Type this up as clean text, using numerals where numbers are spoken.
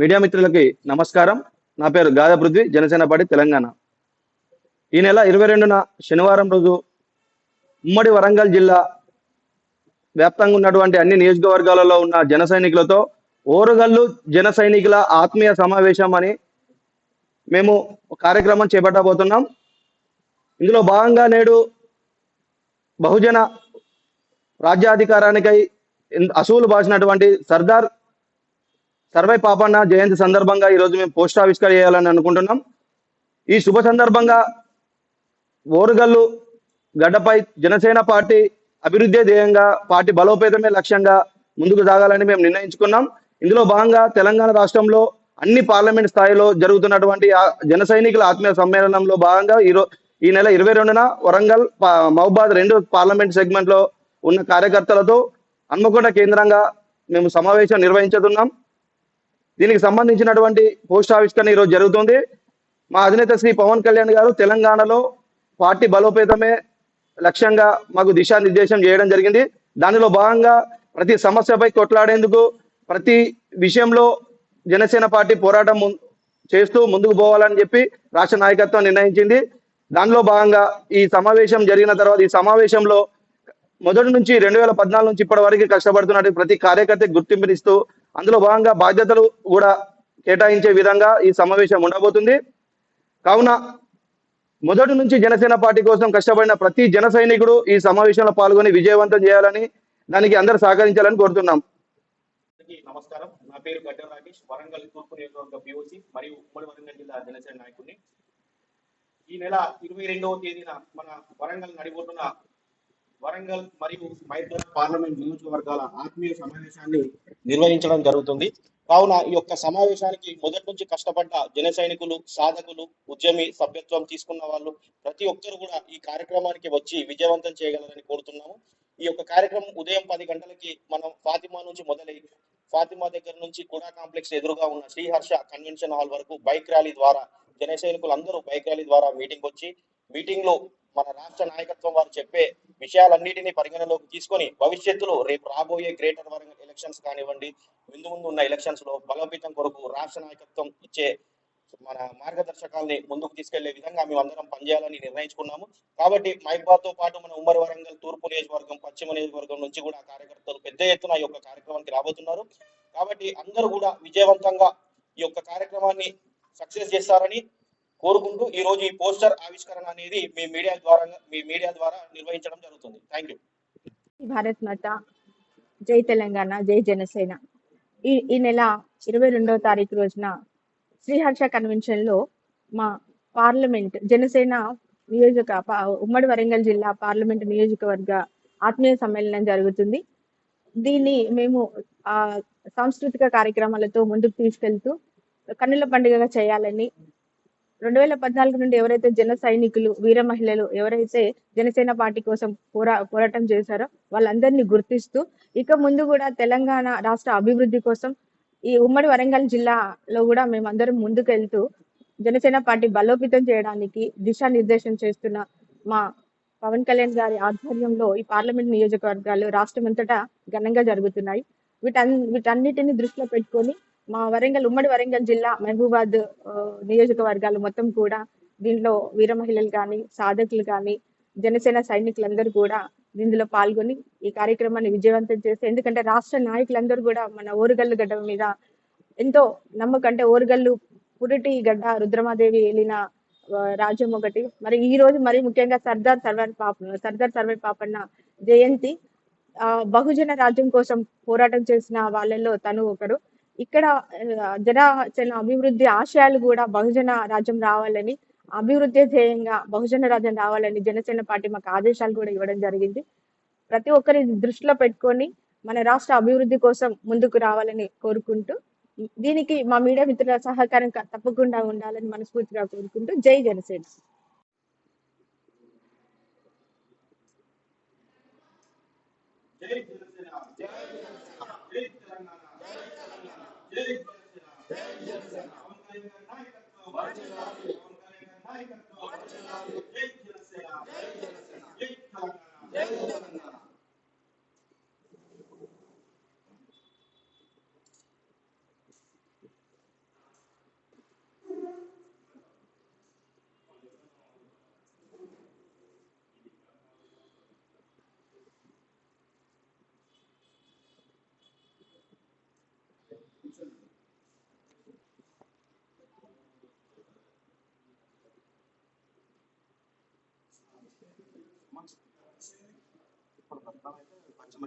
Media మిత్రులకి నమస్కారం. నా పేరు గాదా పృథ్వీ, జనసేన పార్టీ తెలంగాణ. ఈ నెల 22న శనివారం రోజు ఉమ్మడి వరంగల్ జిల్లా వ్యాప్తంగా ఉన్నటువంటి అన్ని నియోజకవర్గాలలో ఉన్న జన సైనికులతో ఓరుగల్లు జన సైనికుల ఆత్మీయ సమావేశం అని మేము కార్యక్రమం చేపట్టబోతున్నాం. ఇందులో భాగంగా నేడు బహుజన రాజ్యాధికారానికై అసూలు బాసినటువంటి సర్దార్ సర్వై పాపన్న జయంతి సందర్భంగా ఈరోజు మేము పోస్ట్ ఆవిష్కరణ చేయాలని అనుకుంటున్నాం. ఈ శుభ సందర్భంగా ఓరుగల్లు గడ్డపై జనసేన పార్టీ అభివృద్ధి ధ్యేయంగా, పార్టీ బలోపేతమే లక్ష్యంగా ముందుకు సాగాలని మేము నిర్ణయించుకున్నాం. ఇందులో భాగంగా తెలంగాణ రాష్ట్రంలో అన్ని పార్లమెంట్ స్థాయిలో జరుగుతున్నటువంటి జన సైనికుల ఆత్మీయ సమ్మేళనంలో భాగంగా ఈ నెల 22న వరంగల్, మహబూబాద్ రెండు పార్లమెంట్ సెగ్మెంట్ లో ఉన్న కార్యకర్తలతో హన్మకొండ కేంద్రంగా మేము సమావేశం నిర్వహించుతున్నాం. దీనికి సంబంధించినటువంటి పోస్ట్ ఆవిష్కరణ ఈరోజు జరుగుతుంది. మా అధినేత శ్రీ పవన్ కళ్యాణ్ గారు తెలంగాణలో పార్టీ బలోపేతమే లక్ష్యంగా మాకు దిశానిర్దేశం చేయడం జరిగింది. దానిలో భాగంగా ప్రతి సమస్యపై కొట్లాడేందుకు, ప్రతి విషయంలో జనసేన పార్టీ పోరాటం చేస్తూ ముందుకు పోవాలని చెప్పి రాష్ట్ర నాయకత్వం నిర్ణయించింది. దానిలో భాగంగా ఈ సమావేశం జరిగిన తర్వాత, ఈ సమావేశంలో మొదటి నుంచి 2014 నుంచి ఇప్పటి వరకు కష్టపడుతున్నట్టు ప్రతి కార్యకర్తకి గుర్తింపునిస్తూ, అందులో భాగంగా బాధ్యతలు కూడా కేటాయించే విధంగా ఈ సమావేశం ఉండబోతుంది. కావున మొదటి నుంచి జనసేన పార్టీ కోసం కష్టపడిన ప్రతి జన సైనికుడు ఈ సమావేశంలో పాల్గొని విజయవంతం చేయాలని, దానికి అందరూ సహకరించాలని కోరుతున్నాం. నమస్కారం. నా పేరు గడ్డ రాకేష్, వరంగల్ తూర్పు నియోజకవర్గ పిఓసి మరియు ఉమ్మడి వరంగల్ జిల్లా జనసేన నాయకుడిని. ఈ నెల 22వ తేదీన మన వరంగల్ నడిబొడ్డున వరంగల్ మరియు మైదర్ పార్లమెంట్ నియోజకవర్గాల ఆత్మీయ సమావేశాన్ని నిర్వహించడం జరుగుతుంది. కావున ఈ యొక్క సమావేశానికి మొదటి నుంచి కష్టపడ్డ జన సైనికులు, సాధకులు, ఉద్యమి సభ్యత్వం తీసుకున్న వాళ్ళు ప్రతి ఒక్కరు కూడా ఈ కార్యక్రమానికి వచ్చి విజయవంతం చేయగలరని కోరుతున్నాము. ఈ యొక్క కార్యక్రమం ఉదయం 10 గంటలకి మనం ఫాతిమా నుంచి మొదలై, ఫాతిమా దగ్గర నుంచి కూడా కాంప్లెక్స్ ఎదురుగా ఉన్న శ్రీహర్ష కన్వెన్షన్ హాల్ వరకు బైక్ ర్యాలీ ద్వారా జన సైనికులు అందరూ బైక్ ర్యాలీ ద్వారా మీటింగ్ వచ్చి, మీటింగ్ లో మన రాష్ట్ర నాయకత్వం వారు చెప్పే విషయాలన్నిటినీ పరిగణలోకి తీసుకొని భవిష్యత్తులో రేపు రాబోయే గ్రేటర్ వరంగల్ ఎలక్షన్స్ కానివ్వండి, ముందు ఉన్న ఎలక్షన్స్ లో బలోపేతం కొరకు రాష్ట్ర నాయకత్వం ఇచ్చే మన మార్గదర్శకాల్ని ముందుకు తీసుకెళ్లే విధంగా మేమందరం పనిచేయాలని నిర్ణయించుకున్నాము. కాబట్టి మహబూబాద్ తో పాటు మన ఉమ్మడి వరంగల్ తూర్పు నియోజకవర్గం, పశ్చిమ నియోజకవర్గం నుంచి కూడా కార్యకర్తలు పెద్ద ఎత్తున ఈ యొక్క కార్యక్రమానికి రాబోతున్నారు. కాబట్టి అందరూ కూడా విజయవంతంగా ఈ యొక్క కార్యక్రమాన్ని సక్సెస్ చేస్తారని కోరుకుంటూ ఈ రోజు ఈ పోస్టర్ ఆవిష్కరణ అనేది మీ మీడియా ద్వారా నిర్వహించడం జరుగుతుంది. Thank you. భారత్ మాత, జై తెలంగాణ, జై జనసేన. ఈ నెల 22వ తారీఖు రోజున శ్రీహర్ష కన్వెన్షన్ లో మా పార్లమెంట్ జనసేన ఉమ్మడి వరంగల్ జిల్లా పార్లమెంట్ నియోజకవర్గ ఆత్మీయ సమ్మేళనం జరుగుతుంది. దీన్ని మేము సాంస్కృతిక కార్యక్రమాలతో ముందుకు తీసుకెళ్తూ కన్నుల పండుగగా చేయాలని, 2014 నుండి ఎవరైతే జన సైనికులు, వీర మహిళలు ఎవరైతే జనసేన పార్టీ కోసం పోరాటం చేశారో వాళ్ళందరినీ గుర్తిస్తూ ఇక ముందు కూడా తెలంగాణ రాష్ట్ర అభివృద్ధి కోసం ఈ ఉమ్మడి వరంగల్ జిల్లాలో కూడా మేమందరం ముందుకెళ్తూ జనసేన పార్టీ బలోపేతం చేయడానికి దిశానిర్దేశం చేస్తున్న మా పవన్ కళ్యాణ్ గారి ఆధ్వర్యంలో ఈ పార్లమెంట్ నియోజకవర్గాలు రాష్ట్రమంతటా ఘనంగా జరుగుతున్నాయి. వీటన్నిటిని దృష్టిలో పెట్టుకొని మా ఉమ్మడి వరంగల్ జిల్లా మహబూబాద్ నియోజకవర్గాలు మొత్తం కూడా దీంట్లో వీర మహిళలు కానీ, సాధకులు కానీ, జనసేన సైనికులందరూ కూడా దీనిలో పాల్గొని ఈ కార్యక్రమాన్ని విజయవంతం చేస్తే, ఎందుకంటే రాష్ట్ర నాయకులందరూ కూడా మన ఓరుగల్లు గడ్డ మీద ఎంతో నమ్మకం, అంటే ఓరుగల్లు పురిటి గడ్డ, రుద్రమాదేవి వెళ్ళిన రాజ్యం ఒకటి. మరి ఈ రోజు మరి ముఖ్యంగా సర్దార్ సర్వై పాపన్న జయంతి, బహుజన రాజ్యం కోసం పోరాటం చేసిన వాళ్ళలో తను ఒకరు. ఇక్కడ జనసేన అభివృద్ధి ఆశయాలు కూడా బహుజన రాజ్యం రావాలని, అభివృద్ధి ధ్యేయంగా బహుజన రాజ్యం రావాలని జనసేన పార్టీ మాకు ఆదేశాలు కూడా ఇవ్వడం జరిగింది. ప్రతి ఒక్కరి దృష్టిలో పెట్టుకొని మన రాష్ట్ర అభివృద్ధి కోసం ముందుకు రావాలని కోరుకుంటూ, దీనికి మా మీడియా మిత్రుల సహకారం తప్పకుండా ఉండాలని మనస్ఫూర్తిగా కోరుకుంటూ, జై జనసేన. ఇప్పుడు ప్రస్తుతం అయితే పశ్చిమ